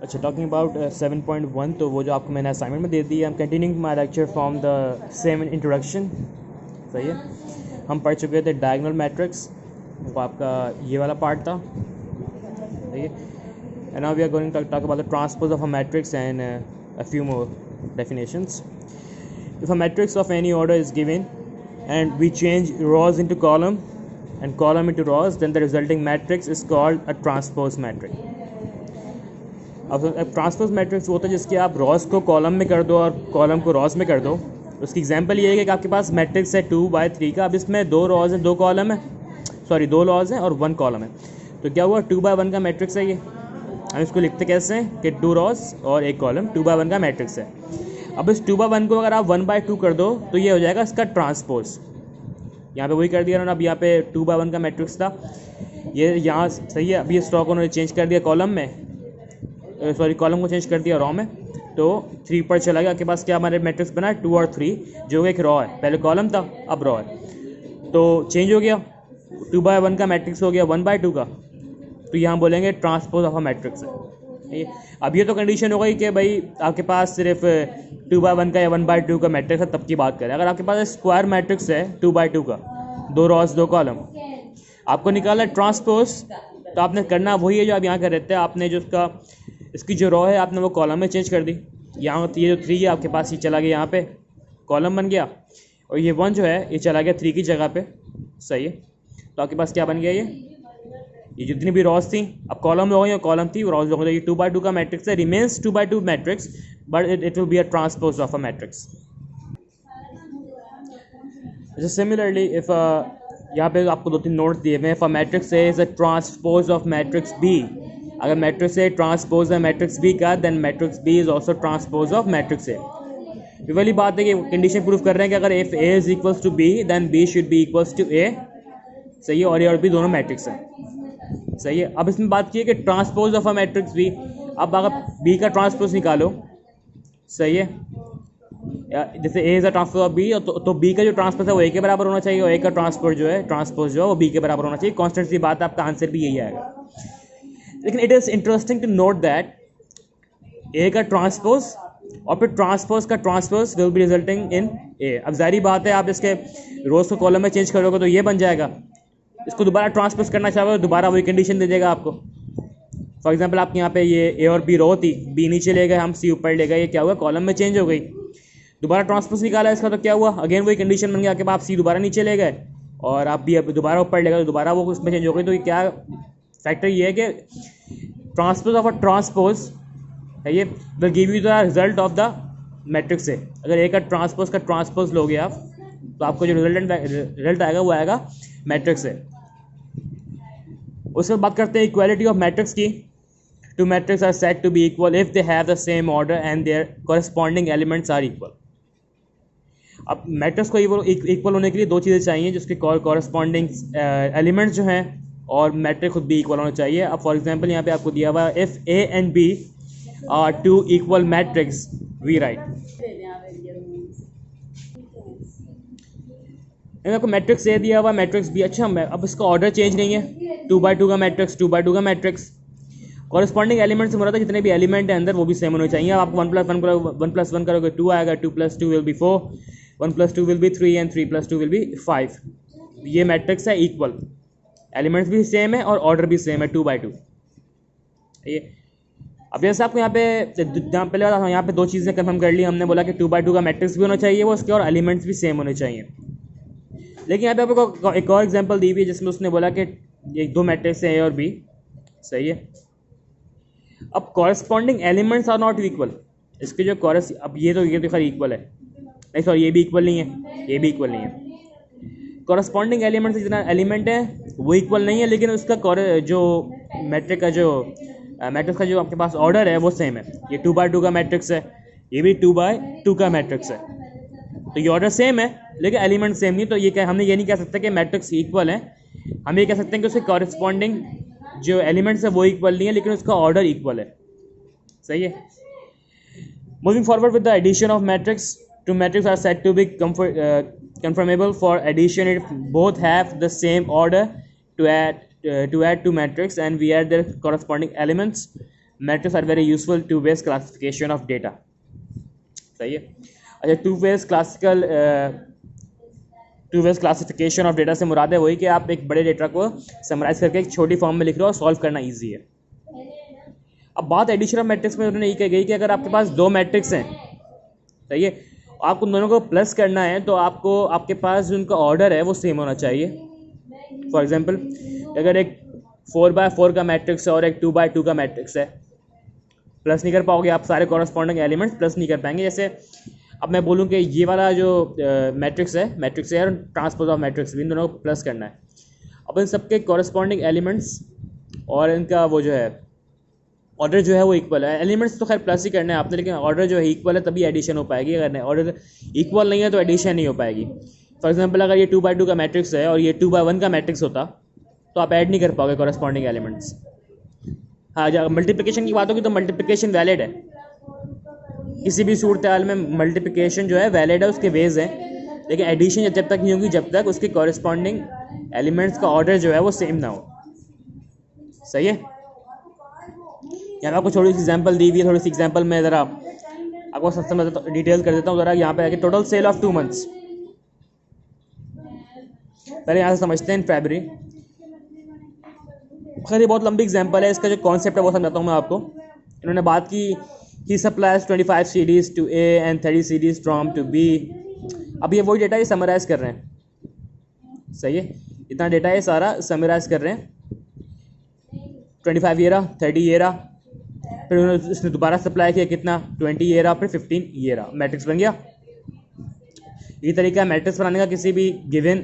अच्छा, talking about 7.1, तो वो जो आपको मैंने असाइनमेंट में दे दी है, I am continuing my lecture from the same introduction. सही है, हम पढ़ चुके थे डायगोनल मैट्रिक्स, वो आपका ये वाला पार्ट था। सही है, and now we are going to talk about the transpose of a matrix and a few more definitions. If a matrix of any order is given and we change rows into column and column into rows, then the resulting matrix is called a transpose matrix. अब transpose matrix वो होता है जिसके आप Ross को column में कर दो और कॉलम को रॉस में कर दो। उसकी एग्जांपल ये है कि आपके पास मैट्रिक्स है 2/3 का। अब इसमें 2 रॉज हैं, 2 कॉलम है, सॉरी 2 रॉज हैं और 1 कॉलम है। तो क्या हुआ, 2/1 का मैट्रिक्स है ये। हम इसको लिखते कैसे हैं कि 2 रॉज और 1 कॉलम 2/1 का मैट्रिक्स है। अब इस 2/1 को अगर आप 1/2 कर दो तो ये हो जाएगा इसका ट्रांसपोज। यहाँ पे वही कर दिया ना, अब यहाँ पे 2/1 का मैट्रिक्स था, ये यहाँ सही है। अब ये स्टॉक उन्होंने चेंज कर दिया कॉलम में, सॉरी कॉलम को चेंज कर दिया रॉ में, तो 3 पर चला गया। आपके पास क्या हमारे मैट्रिक्स बना है 2 और 3, जो एक रॉ है, पहले कॉलम था अब रॉ है, तो चेंज हो गया, 2/1 का मैट्रिक्स हो गया 1/2 का। तो यहाँ बोलेंगे ट्रांसपोज ऑफ अ मैट्रिक्स है। अब ये तो कंडीशन हो गई कि भाई आपके पास सिर्फ 2/1 का या 1/2 का मैट्रिक्स है, तब की बात करें। अगर आपके पास स्क्वायर मैट्रिक्स है 2/2 का, 2 रॉस 2 कॉलम, आपको निकाला ट्रांसपोज, तो आपने करना वही है जो आप यहाँ कर रहे थे। आपने जो उसका इसकी जो रॉ है आपने वो कॉलम में चेंज कर दी। यहाँ ये जो 3 है आपके पास, ये चला गया यहाँ पे कॉलम बन गया, और ये 1 जो है ये चला गया 3 की जगह पे। सही है, तो आपके पास क्या बन गया, ये जितनी भी रॉस थी अब कॉलम हो गई, कॉलम थी रॉस हो गई। ये 2/2 का मैट्रिक्स है, remains 2/2 matrix, but it will be a transpose of a matrix. Similarly if यहाँ पे आपको 2-3 नोट्स दिए हुए हैं। If a matrix A is a transpose of matrix B, अगर मैट्रिक्स ए ट्रांसपोज है मैट्रिक्स बी का, then matrix B is also transpose of matrix A. ये वाली बात है कि कंडीशन प्रूव कर रहे हैं कि अगर if A is equals to B then B should be equals to A. सही है, और ए और बी दोनों मैट्रिक्स हैं। सही है, अब इसमें बात की है कि transpose of a matrix B. अब अगर बी का ट्रांसपोज निकालो, सही है, जैसे A is a transpose of B, तो बी का जो ट्रांसपोज है वो ए के बराबर होना चाहिए, और ए का ट्रांसपोज जो है वो बी के बराबर होना चाहिए। कॉन्स्टेंट सी बात है, आपका आंसर भी यही आएगा। लेकिन it is interesting to note that A का ट्रांसपोज और फिर ट्रांसपोज का transpose will be resulting in A. अब जारी बात है, आप इसके रोज को कॉलम में चेंज करोगे तो ये बन जाएगा। इसको दोबारा ट्रांसपोज करना चाहोगे तो दोबारा वही कंडीशन दे देगा आपको। फॉर एग्जांपल आपके यहाँ पे ये ए और बी रो थी, बी नीचे ले गए, हम सी ऊपर ले गए, ये क्या हुआ, कॉलम में चेंज हो गई। दोबारा ट्रांसपोज निकाला इसका, तो क्या हुआ, अगेन वही कंडीशन बन गया कि आप सी दोबारा नीचे ले गए और आप बी दोबारा ऊपर ले गए, तो दोबारा वो उसमें चेंज हो गई। तो ये क्या फैक्टर ये है कि ट्रांसपोज ऑफ अ ट्रांसपोज है, ये will give you the result of the matrix से। अगर ए का ट्रांसपोज लोगे आप, तो आपको जो रिजल्ट आएगा वो आएगा मैट्रिक्स से। उसके बाद बात करते हैं इक्वालिटी ऑफ मैट्रिक्स की। Two matrix are said to be equal if they have the same order and their corresponding elements are equal. अब मैट्रिक्स को इक्वल होने के लिए 2 चीज़ें चाहिए, जिसके कॉरेस्पॉन्डिंग एलिमेंट्स जो हैं और मैट्रिक्स खुद भी इक्वल होना चाहिए। अब फॉर एग्जांपल यहाँ पे आपको दिया हुआ है, if A and B are 2 equal matrix we write. आपको मैट्रिक्स ए दिया हुआ, मैट्रिक्स बी। अच्छा, अब इसका ऑर्डर चेंज नहीं है, 2/2 का मैट्रिक्स 2/2 का मैट्रिक्स। कॉरेस्पॉन्डिंग एलिमेंट से मुराद है जितने भी एलिमेंट है अंदर वो भी सेम होने चाहिए। आप 1+1 करोगे 2 आएगा, 2+2 will be 4, 1+2 will be 3 and 3+2 will be 5। ये मैट्रिक्स है इक्वल, एलिमेंट्स भी सेम है और ऑर्डर भी सेम है 2/2। ये अब जैसे आपको यहाँ पे पहले यहाँ पे 2 चीज़ें कंफर्म कर ली हमने, बोला कि 2/2 का मैट्रिक्स भी होना चाहिए वो उसके, और एलिमेंट्स भी सेम होने चाहिए। लेकिन यहाँ पे आपको एक और एग्जांपल दी हुई है जिसमें उसने बोला कि ये 2 मैट्रिक्स है ए और बी। सही है, अब corresponding elements are not equal. इसके जो अब ये तो खैर इक्वल है, नहीं सॉरी ये भी इक्वल नहीं है, ये भी इक्वल नहीं है। कॉरेस्पॉन्डिंग एलिमेंट्स जितना एलिमेंट है वो इक्वल नहीं है, लेकिन उसका जो मैट्रिक्स का जो आपके पास ऑर्डर है वो सेम है। ये 2/2 का मैट्रिक्स है, ये भी 2/2 का मैट्रिक्स है, तो ये ऑर्डर सेम है लेकिन एलिमेंट सेम नहीं। तो ये हमने ये नहीं कह सकते कि मैट्रिक्स इक्वल है, हम ये कह सकते हैं कि उसके कॉरेस्पॉन्डिंग जो एलिमेंट्स है वो इक्वल नहीं है, लेकिन उसका ऑर्डर इक्वल है। सही है, moving forward with the addition of matrix. Two matrix are said to be conformable for addition if both have the same order to add to matrix and we add their corresponding elements, matrix are very useful to base classification of data. सही है। अच्छा, two ways classification of data से मुराद है वही कि आप एक बड़े डेटा को समराइज करके एक छोटी फॉर्म में लिख रहे हो और सॉल्व करना ईजी है। अब बात एडिशन ऑफ मैट्रिक्स में उन्होंने ये कही गई कि अगर आपके पास दो मैट्रिक्स हैं, सही है, आपको उन दोनों को प्लस करना है तो आपको आपके पास जो उनका ऑर्डर है वो सेम होना चाहिए। फॉर एग्जांपल, अगर एक 4x4 का मैट्रिक्स है और एक 2x2 का मैट्रिक्स है, प्लस नहीं कर पाओगे आप, सारे कॉरस्पॉन्डिंग एलिमेंट्स प्लस नहीं कर पाएंगे। जैसे अब मैं बोलूँ कि ये वाला जो मैट्रिक्स है और ट्रांसपोज ऑफ मैट्रिक्स भी, इन दोनों को प्लस करना है। अब इन सबके कॉरस्पॉन्डिंग एलिमेंट्स और इनका वो जो है ऑर्डर जो है वो इक्वल है। एलिमेंट्स तो खैर प्लस ही करने हैं आपने, लेकिन ऑर्डर जो है इक्वल है तभी एडिशन हो पाएगी। अगर ऑर्डर इक्वल नहीं है तो एडिशन नहीं हो पाएगी। फॉर एग्जांपल, अगर ये 2x2 का मैट्रिक्स है और ये 2x1 का मैट्रिक्स होता तो आप ऐड नहीं कर पाओगे कॉरस्पॉन्डिंग एलिमेंट्स। हाँ, जब मल्टीप्लिकेशन की बात होगी तो मल्टीप्लिकेशन वैलिड है, किसी भी सूरत हाल में मल्टीप्लिकेशन जो है वैलिड है, उसके वेज हैं। लेकिन एडिशन जब तक नहीं होगी जब तक उसके कॉरस्पॉन्डिंग एलिमेंट्स का ऑर्डर जो है वो सेम ना हो। सही है। यहाँ आपको थोड़ी सी एग्जांपल दी हुई है, थोड़ी सी एग्जांपल में ज़रा आपको समझ डिटेल कर देता हूँ। ज़रा यहाँ पे आके टोटल सेल ऑफ 2 मंथ्स, पहले यहाँ से समझते हैं। इन फरवरी, खैर ये बहुत लंबी एग्जांपल है, इसका जो कॉन्सेप्ट है वो समझाता हूँ मैं आपको। इन्होंने बात की ही supplies 25 CDs to A and 30 CDs from to B। अब ये वही डेटा ये समराइज़ कर रहे हैं। सही है, इतना डेटा ये सारा समराइज़ कर रहे हैं। 25 ये रहा, 30 ये रहा, फिर उन्होंने इसने दोबारा सप्लाई किया, कितना 20 ये रहा, फिर 15 ये रहा, मैट्रिक्स बन गया। ये तरीका है मैट्रिक्स बनाने का किसी भी गिवन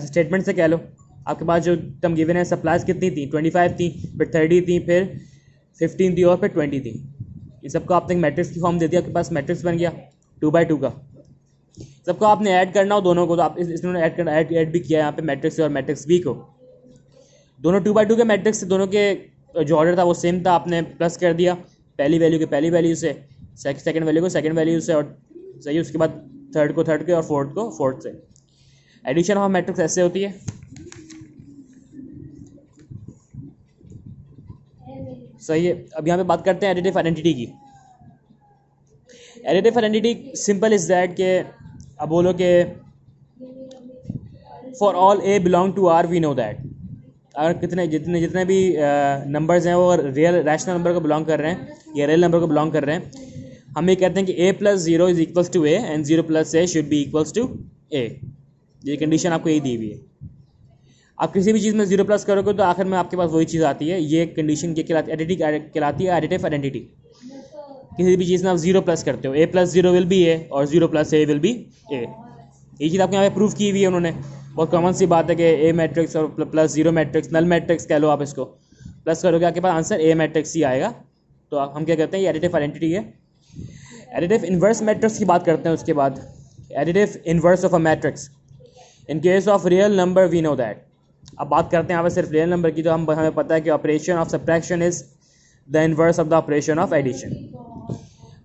स्टेटमेंट से। कह लो आपके पास जो टर्म गिवन है, सप्लाईज कितनी थी, 25 थी, फिर 30 थी, फिर 15 थी और फिर 20 थी। ये सबको आपने एक मैट्रिक्स की फॉर्म दे दिया, आपके पास मैट्रिक्स बन गया 2x2 का। सबको आपने ऐड करना हो दोनों को, तो आप इसने ऐड भी किया यहाँ पे मैट्रिक्स और मैट्रिक्स बी को। दोनों 2x2 के मैट्रिक्स से दोनों के जो ऑर्डर था वो सेम था, आपने प्लस कर दिया पहली वैल्यू के पहली वैल्यू से, सेकंड वैल्यू को सेकंड वैल्यू से, और सही, उसके बाद थर्ड को थर्ड के और फोर्थ को फोर्थ से। एडिशन ऑफ मैट्रिक्स ऐसे होती है। सही है। अब यहाँ पे बात करते हैं एडिटिव आइडेंटिटी की। Additive identity simple is that के अब बोलो कि for all A belong to R, we know that. अगर जितने भी नंबर्स हैं वो रियल रैशनल नंबर को बिलोंग कर रहे हैं या रियल नंबर को बिलोंग कर रहे हैं, हम ये कहते हैं कि a + 0 is equals to a and 0 + a should be equals to a। ये कंडीशन आपको यही दी हुई है। आप किसी भी चीज़ में 0 प्लस करोगे तो आखिर में आपके पास वही चीज़ आती है। ये कंडीशन क्या कहलाती है, कहलाती है एडिटिव आइडेंटिटी। किसी भी चीज़ में आप 0 प्लस करते हो, a + 0 विल बी a और 0 + a विल बी a। ये चीज़ आपको यहाँ पे प्रूव की हुई है उन्होंने। बहुत कॉमन सी बात है कि a मैट्रिक्स और +0 मैट्रिक्स, नल मैट्रिक्स कह लो आप इसको, प्लस करोगे आपके पास आंसर a मैट्रिक्स ही आएगा। तो हम क्या कहते हैं, ये एडिटिव आइडेंटिटी है। एडिटिव इन्वर्स मैट्रिक्स की बात करते हैं उसके बाद। Additive inverse of a matrix in case of real number we know that. अब बात करते हैं यहाँ पे सिर्फ रियल नंबर की, तो हमें पता है कि operation of subtraction is the inverse of the operation of addition.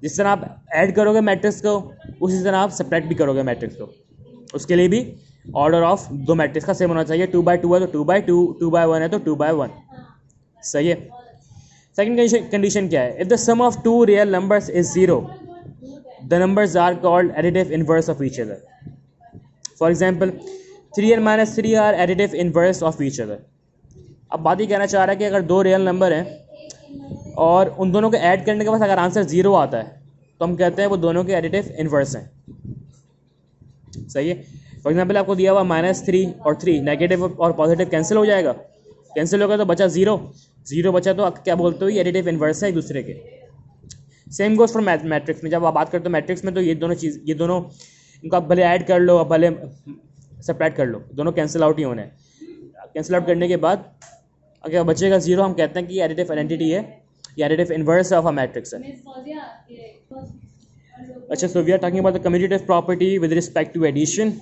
जिस तरह आप ऐड करोगे मैट्रिक्स को, उसी तरह आप सब्ट्रैक्ट भी करोगे मैट्रिक्स को। उसके लिए भी ऑर्डर ऑफ दो मैट्रिक्स का सेम होना चाहिए। 2x2 है तो 2x2, 2x1 है तो 2x1। सही है। सेकंड कंडीशन क्या है, if the sum of two real numbers is 0 the numbers are called additive inverse of each other. For example 3 and -3 are additive inverse of each other. अब बात ही कहना चाह रहा है कि अगर दो रियल नंबर हैं और उन दोनों को ऐड करने के बाद अगर आंसर 0 आता है तो हम कहते हैं वो दोनों के एडिटिव इन्वर्स हैं। सही है। फॉर एग्जाम्पल आपको दिया हुआ -3 और 3, नेगेटिव और पॉजिटिव कैंसिल हो जाएगा, कैंसिल होगा तो बचा 0 बचा, तो आप क्या बोलते हो, ये एडिटिव इन्वर्स है एक दूसरे के। सेम गोज फॉर मैट्रिक्स में। जब आप बात करते हो मैट्रिक्स में तो ये दोनों इनको आप भले ऐड कर लो, आप भले सब्ट्रैक्ट कर लो, दोनों कैंसिल आउट ही होने हैं। कैंसिल आउट करने के बाद अगर बचेगा 0, हम कहते हैं कि ये एडिटिव आइडेंटिटी है, ये additive inverse of a matrix है। अच्छा, so we are talking about the commutative property with respect to addition.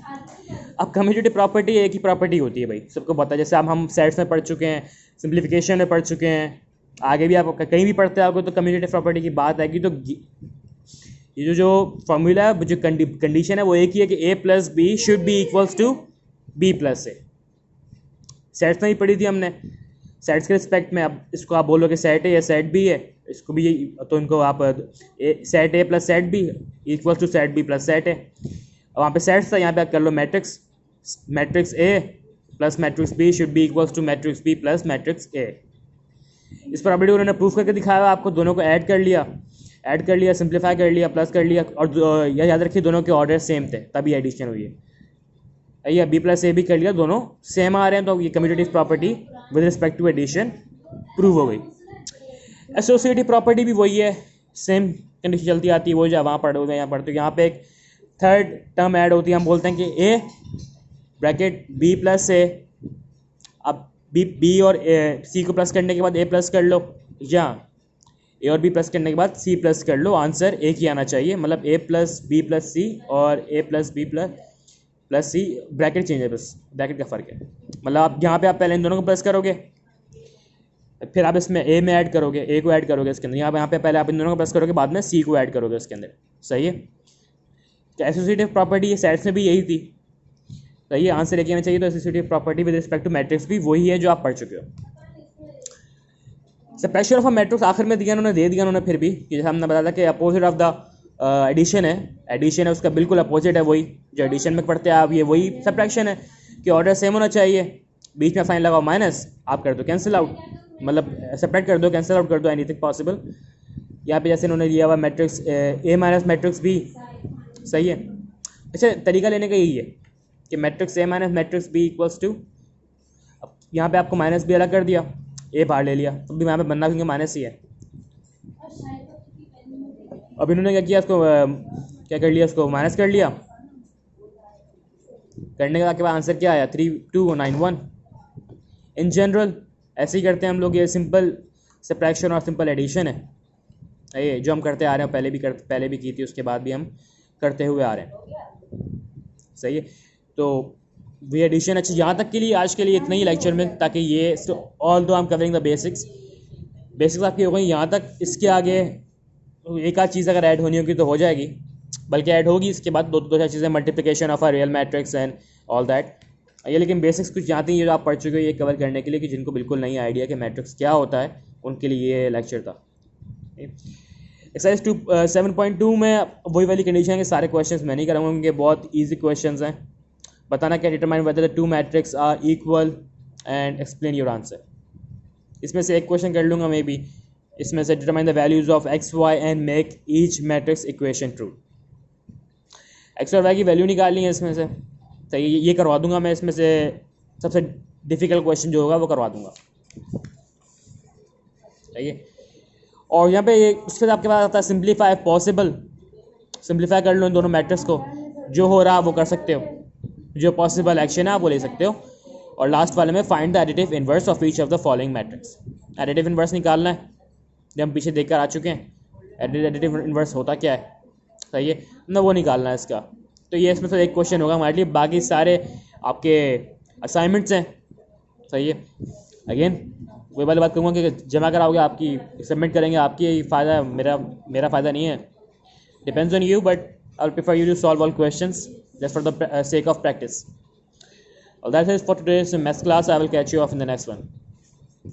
अब कम्यूटेटिव प्रॉपर्टी एक ही प्रॉपर्टी होती है भाई, सबको पता है। जैसे अब हम सेट्स में पढ़ चुके हैं, सिंप्लीफिकेशन में पढ़ चुके हैं, आगे भी आप कहीं भी पढ़ते आओगे तो कम्यूटेटिव प्रॉपर्टी की बात आएगी। तो ये जो फॉर्मूला है, जो कंडीशन है वो एक ही है कि a + b should be equals to b + a। Sets में ही पढ़ी थी हमने। सेट्स के रिस्पेक्ट में, अब इसको आप बोलोगे सेट है या सेट बी है, इसको भी तो इनको आप set A plus set B equal to set B plus set है। वहाँ पे सेट्स था, यहाँ पे आप कर लो matrix, matrix A plus matrix B should be equals to matrix B plus matrix A. इस प्रॉपर्टी उन्होंने प्रूफ करके दिखाया, आपको दोनों को ऐड कर लिया, सिंप्लीफाई कर लिया, प्लस कर लिया, और यह याद रखिए दोनों के ऑर्डर सेम थे तभी एडिशन हुई है। ये बी प्लस ए भी कर लिया, दोनों सेम आ रहे हैं, तो ये commutative property with respect to addition prove हो गई। एसोसिएटिव प्रॉपर्टी भी वही है, सेम कंडीशन चलती आती है, वो जो वहाँ पढ़ोगे यहाँ पढ़ते हो। यहाँ पे एक थर्ड टर्म ऐड होती है, हम बोलते हैं कि ए ब्रैकेट बी प्लस ए, अब बी और सी को प्लस करने के बाद ए प्लस कर लो, या ए और बी प्लस करने के बाद सी प्लस कर लो, आंसर एक ही आना चाहिए। मतलब ए प्लस बी प्लस सी और ए प्लस बी प्लस सी, ब्रैकेट चेंज है, बस ब्रैकेट का फ़र्क है। मतलब आप यहाँ पे आप पहले इन दोनों को प्लस करोगे, फिर आप इसमें ए में ऐड करोगे, ए को ऐड करोगे इसके अंदर, यहाँ पे पहले आप इन दोनों को प्लस करोगे, बाद में सी को ऐड करोगे उसके अंदर। सही है, तो एसोसिएटिव प्रॉपर्टी सेट्स में भी यही थी। सही है, आंसर एक आना चाहिए। तो associative property with respect to matrix भी वही है जो आप पढ़ चुके हो। सब्ट्रैक्शन ऑफ अ मैट्रिक्स आखिर में दे दिया उन्होंने फिर भी, कि जैसे हमने बताया था कि अपोजिट ऑफ द एडिशन है, उसका बिल्कुल अपोजिट है, वही जो एडिशन में पढ़ते हैं आप, ये वही सब्ट्रैक्शन है कि ऑर्डर सेम होना चाहिए, बीच में साइन लगाओ माइनस, आप कर दो कैंसिल आउट, मतलब सब्ट्रैक्ट कर दो, कैंसिल आउट कर दो, एनीथिंग पॉसिबल। यहाँ पे जैसे इन्होंने लिया हुआ matrix A minus matrix B. सही है, अच्छा तरीका लेने का यही है कि matrix A minus matrix B equals to, अब यहाँ पे आपको माइनस बी अलग कर दिया, ए बाहर ले लिया, तो भी यहाँ पे बनना क्योंकि माइनस ही है। अब इन्होंने क्या किया, इसको क्या कर लिया, इसको माइनस कर लिया, करने के बाद आंसर क्या आया, 3291। इन जनरल ऐसे ही करते हैं हम लोग, ये सिंपल सब्ट्रैक्शन और सिंपल एडिशन है ये जो हम करते आ रहे हैं, पहले भी की थी, उसके बाद भी हम करते हुए आ रहे हैं। सही है, तो वी एडिशन। अच्छा, यहाँ तक के लिए आज के लिए इतना ही लेक्चर में, ताकि ये ऑल दो I am covering the basics आपकी हो गई। यहाँ तक इसके आगे एक आध चीज़ अगर ऐड होनी होगी तो हो जाएगी, बल्कि ऐड होगी इसके बाद दो चार चीज़ें, multiplication of a real matrix and all that. ये लेकिन बेसिक्स कुछ जानते हैं, ये जो आप पढ़ चुके हो, ये कवर करने के लिए कि जिनको बिल्कुल नहीं आइडिया कि मैट्रिक्स क्या होता है, उनके लिए ये लेक्चर था। एक्सरसाइज 7.2 में वही वाली कंडीशन है कि सारे क्वेश्चंस मैं नहीं कराऊंगा क्योंकि बहुत इजी क्वेश्चंस हैं। बताना क्या, determine whether the two matrix are equal and explain your answer. इसमें से एक क्वेश्चन कर लूँगा मे बी, इसमें से determine the values of X Y and make each matrix equation true. X और वाई की वैल्यू निकालनी है इसमें से, तो ये करवा दूंगा मैं। इसमें से सबसे डिफ़िकल्ट क्वेश्चन जो होगा वो करवा दूंगा। सही है, और यहाँ पे ये उसके बाद आपके पास आता है सिंप्लीफाई पॉसिबल। सिंप्लीफाई कर लो इन दोनों मैट्रिक्स को, जो हो रहा है वो कर सकते हो, जो पॉसिबल एक्शन है आप वो ले सकते हो। और लास्ट वाले में find the additive inverse of each of the following matrix. Additive inverse निकालना है, जब हम पीछे देखकर आ चुके हैं एडिटिव इनवर्स होता क्या है। सही है ना, वो निकालना है इसका। तो ये इसमें से एक क्वेश्चन होगा हमारे लिए, बाकी सारे आपके असाइनमेंट्स हैं। सही है, अगेन वही वाली बात कहूँगा कि जमा कराओगे, आपकी सबमिट करेंगे, आपकी फ़ायदा, मेरा फ़ायदा नहीं है। Depends on you, but I will prefer you to solve all questions just for the sake of practice. Well, that is for today's math class. I will catch you off in the next one.